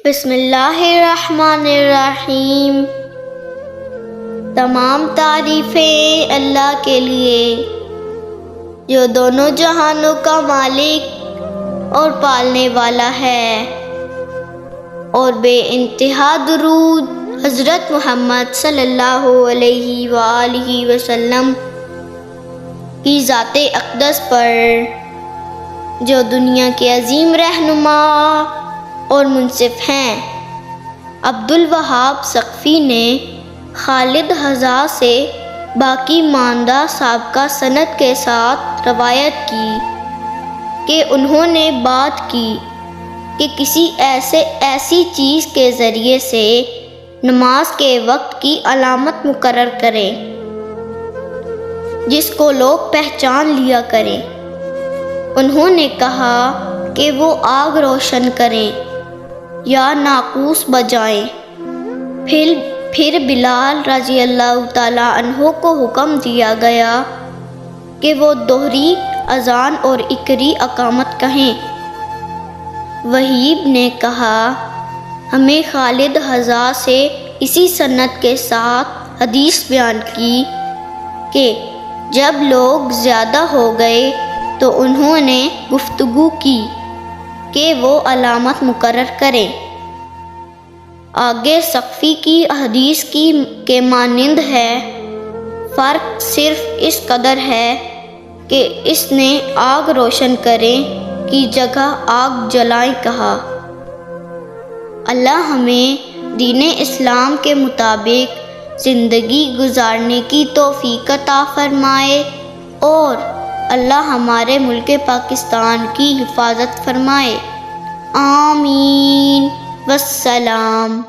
بسم اللہ الرحمن الرحیم۔ تمام تعریفیں اللہ کے لیے جو دونوں جہانوں کا مالک اور پالنے والا ہے، اور بے انتہا درود حضرت محمد صلی اللہ علیہ وآلہ وسلم کی ذات اقدس پر، جو دنیا کے عظیم رہنما اور منصف ہیں۔ عبدالوہاب ثقفی نے خالد حذا سے باقی ماندہ سابقہ سند کے ساتھ روایت کی کہ انہوں نے بات کی کہ کسی ایسی چیز کے ذریعے سے نماز کے وقت کی علامت مقرر کریں جس کو لوگ پہچان لیا کریں۔ انہوں نے کہا کہ وہ آگ روشن کریں یا ناقوس بجائیں۔ پھر بلال رضی اللہ تعالیٰ عنہ کو حکم دیا گیا کہ وہ دوہری اذان اور اقری اقامت کہیں۔ وہیب نے کہا، ہمیں خالد حذا سے اسی سند کے ساتھ حدیث بیان کی کہ جب لوگ زیادہ ہو گئے تو انہوں نے گفتگو کی کہ وہ علامت مقرر کریں۔ آگے ثقفی کی حدیث کے مانند ہے، فرق صرف اس قدر ہے کہ اس نے آگ روشن کریں کی جگہ آگ جلائیں کہا۔ اللہ ہمیں دین اسلام کے مطابق زندگی گزارنے کی توفیق عطا فرمائے، اور اللہ ہمارے ملک پاکستان کی حفاظت فرمائے۔ آمین۔ والسلام۔